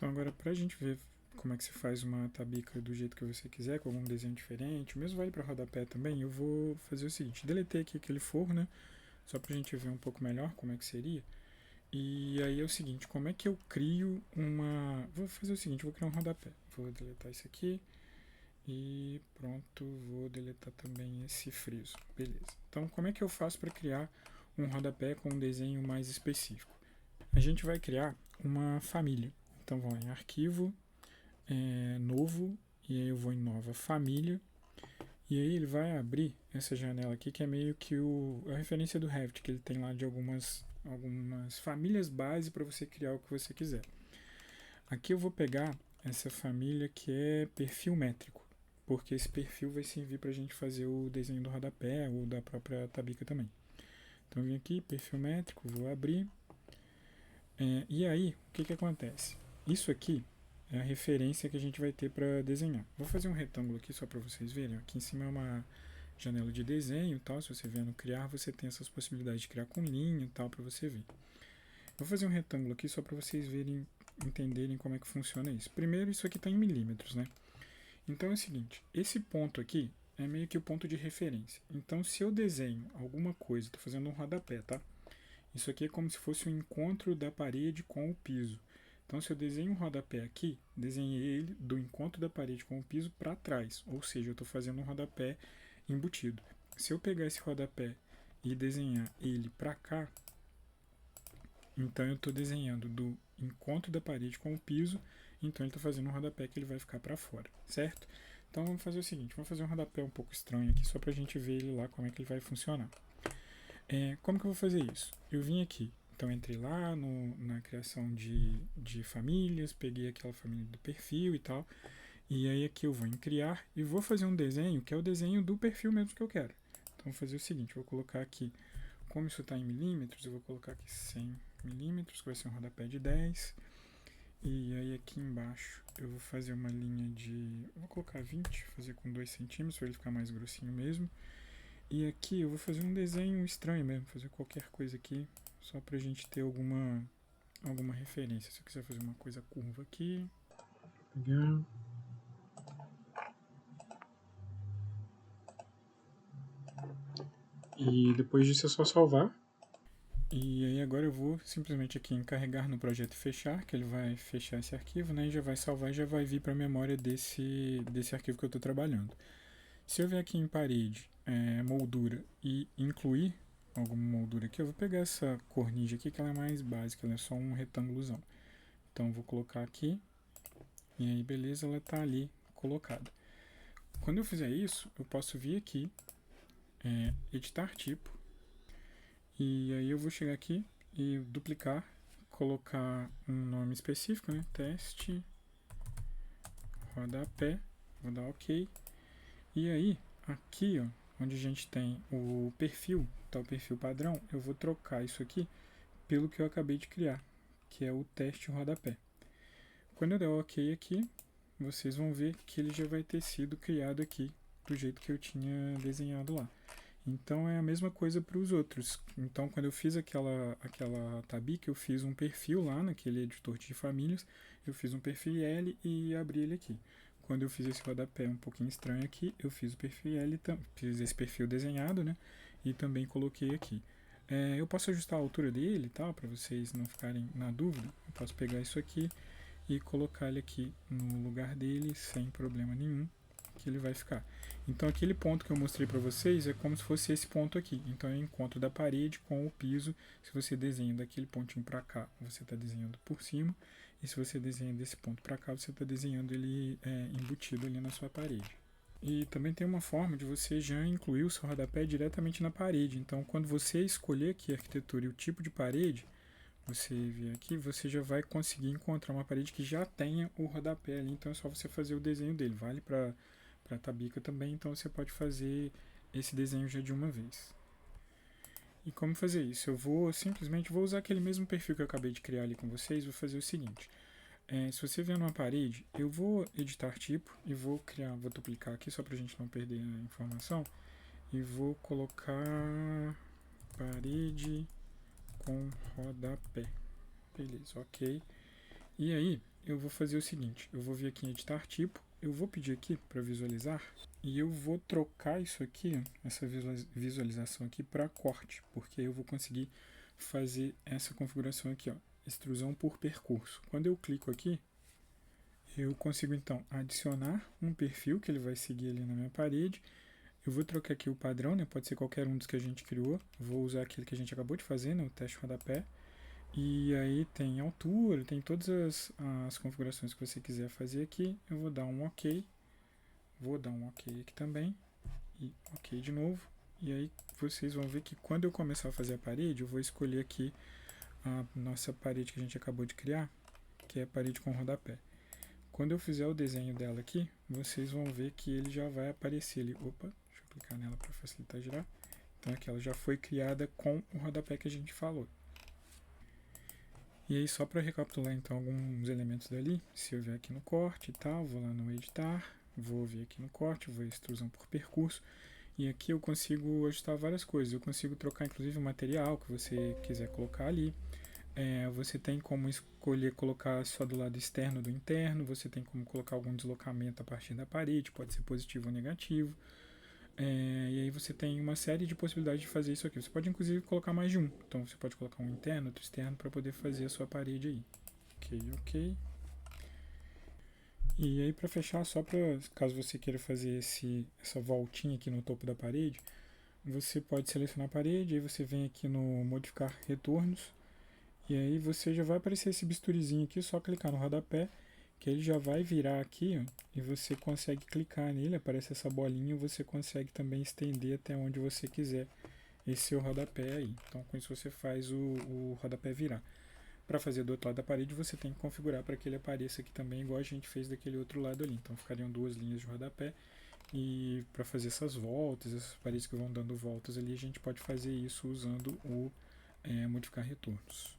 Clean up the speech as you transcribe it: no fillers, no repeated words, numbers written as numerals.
Então agora para a gente ver como é que se faz uma tabica do jeito que você quiser, com algum desenho diferente, o mesmo vale para rodapé também, eu vou fazer o seguinte, deletei aqui aquele for, né, só para a gente ver um pouco melhor como é que seria. E aí é o seguinte, como é que eu crio uma... Vou fazer o seguinte, vou criar um rodapé. Vou deletar isso aqui e pronto, vou deletar também esse friso. Beleza. Então como é que eu faço para criar um rodapé com um desenho mais específico? A gente vai criar uma família. Então vou em arquivo, novo, e aí eu vou em nova família. E aí ele vai abrir essa janela aqui, que é meio que a referência do Revit, que ele tem lá de algumas famílias base para você criar o que você quiser. Aqui eu vou pegar essa família que é perfil métrico, porque esse perfil vai servir para a gente fazer o desenho do rodapé ou da própria tabica também. Então eu vim aqui, perfil métrico, vou abrir. E aí, o que acontece? Isso aqui é a referência que a gente vai ter para desenhar. Vou fazer um retângulo aqui só para vocês verem. Aqui em cima é uma janela de desenho, tal. Se você vier no criar, você tem essas possibilidades de criar com linha, tal, para você ver. Vou fazer um retângulo aqui só para vocês verem, entenderem como é que funciona isso. Primeiro, isso aqui está em milímetros, né? Então é o seguinte, esse ponto aqui é meio que o ponto de referência. Então, se eu desenho alguma coisa, estou fazendo um rodapé, tá? Isso aqui é como se fosse um encontro da parede com o piso. Então, se eu desenho um rodapé aqui, desenhei ele do encontro da parede com o piso para trás, ou seja, eu estou fazendo um rodapé embutido. Se eu pegar esse rodapé e desenhar ele para cá, então eu estou desenhando do encontro da parede com o piso, então ele está fazendo um rodapé que ele vai ficar para fora, certo? Então vamos fazer o seguinte, vamos fazer um rodapé um pouco estranho aqui, só para a gente ver ele lá, como é que ele vai funcionar. Como que eu vou fazer isso? Eu vim aqui, então entrei lá na criação de famílias, peguei aquela família do perfil e tal, e aí aqui eu vou em criar e vou fazer um desenho que é o desenho do perfil mesmo que eu quero. Então vou fazer o seguinte, vou colocar aqui, como isso está em milímetros, eu vou colocar aqui 100 milímetros, que vai ser um rodapé de 10, e aí aqui embaixo eu vou fazer uma linha de, vou colocar 20, fazer com 2 centímetros para ele ficar mais grossinho mesmo. E aqui eu vou fazer um desenho estranho mesmo, fazer qualquer coisa aqui, só pra gente ter alguma referência. Se eu quiser fazer uma coisa curva aqui, pegar. E depois disso é só salvar. E aí agora eu vou simplesmente aqui em carregar no projeto e fechar, que ele vai fechar esse arquivo, né, e já vai salvar e já vai vir para a memória desse arquivo que eu estou trabalhando. Se eu vier aqui em parede, moldura e incluir alguma moldura aqui, eu vou pegar essa cornija aqui que ela é mais básica, ela é só um retângulozão. Então vou colocar aqui e aí beleza, ela está ali colocada. Quando eu fizer isso, eu posso vir aqui, editar tipo, e aí eu vou chegar aqui e duplicar, colocar um nome específico, né? Teste rodapé, vou dar OK. E aí, aqui, ó, onde a gente tem o perfil, tá o perfil padrão, eu vou trocar isso aqui pelo que eu acabei de criar, que é o teste rodapé. Quando eu der OK aqui, vocês vão ver que ele já vai ter sido criado aqui do jeito que eu tinha desenhado lá. Então é a mesma coisa para os outros. Então quando eu fiz aquela tabica, eu fiz um perfil lá naquele editor de famílias, eu fiz um perfil L e abri ele aqui. Quando eu fiz esse rodapé um pouquinho estranho aqui, eu fiz o perfil L, fiz esse perfil desenhado, né? E também coloquei aqui. Eu posso ajustar a altura dele, tá? Para vocês não ficarem na dúvida. Eu posso pegar isso aqui e colocar ele aqui no lugar dele sem problema nenhum, que ele vai ficar. Então aquele ponto que eu mostrei para vocês é como se fosse esse ponto aqui. Então é o encontro da parede com o piso. Se você desenha daquele pontinho para cá, você está desenhando por cima. E se você desenha desse ponto para cá, você está desenhando ele embutido ali na sua parede. E também tem uma forma de você já incluir o seu rodapé diretamente na parede. Então quando você escolher aqui a arquitetura e o tipo de parede, você vier aqui, você já vai conseguir encontrar uma parede que já tenha o rodapé ali, então é só você fazer o desenho dele. Vale para a tabica também, então você pode fazer esse desenho já de uma vez. E como fazer isso? Eu vou simplesmente usar aquele mesmo perfil que eu acabei de criar ali com vocês, vou fazer o seguinte. Se você vier numa parede, eu vou editar tipo e vou duplicar aqui só para a gente não perder a informação, e vou colocar parede com rodapé. Beleza, OK. E aí, eu vou fazer o seguinte, eu vou vir aqui em editar tipo, eu vou pedir aqui para visualizar e eu vou trocar isso aqui, essa visualização aqui para corte, porque eu vou conseguir fazer essa configuração aqui, ó, extrusão por percurso. Quando eu clico aqui, eu consigo então adicionar um perfil que ele vai seguir ali na minha parede. Eu vou trocar aqui o padrão, né? Pode ser qualquer um dos que a gente criou. Vou usar aquele que a gente acabou de fazer, né? O teste rodapé. E aí tem altura, tem todas as configurações que você quiser fazer aqui. Eu vou dar um OK. Vou dar um OK aqui também. E OK de novo. E aí vocês vão ver que quando eu começar a fazer a parede, eu vou escolher aqui a nossa parede que a gente acabou de criar, que é a parede com rodapé. Quando eu fizer o desenho dela aqui, vocês vão ver que ele já vai aparecer ali. Opa, deixa eu clicar nela para facilitar girar. Então aqui ela já foi criada com o rodapé que a gente falou. E aí só para recapitular então alguns elementos dali, se eu vier aqui no corte e tal, vou lá no editar, vou vir aqui no corte, vou extrusão por percurso. E aqui eu consigo ajustar várias coisas. Eu consigo trocar inclusive o material que você quiser colocar ali. Você tem como escolher colocar só do lado externo do interno, você tem como colocar algum deslocamento a partir da parede, pode ser positivo ou negativo. E aí você tem uma série de possibilidades de fazer isso aqui. Você pode inclusive colocar mais de um. Então você pode colocar um interno, outro externo para poder fazer a sua parede aí. Ok. E aí para fechar, só para caso você queira fazer essa voltinha aqui no topo da parede, você pode selecionar a parede, aí você vem aqui no modificar retornos. E aí você já vai aparecer esse bisturizinho aqui, só clicar no rodapé, que ele já vai virar aqui, ó, e você consegue clicar nele, aparece essa bolinha e você consegue também estender até onde você quiser esse seu rodapé aí. Então com isso você faz o rodapé virar. Para fazer do outro lado da parede, você tem que configurar para que ele apareça aqui também, igual a gente fez daquele outro lado ali. Então ficariam duas linhas de rodapé. E para fazer essas voltas, essas paredes que vão dando voltas ali, a gente pode fazer isso usando o modificar retornos.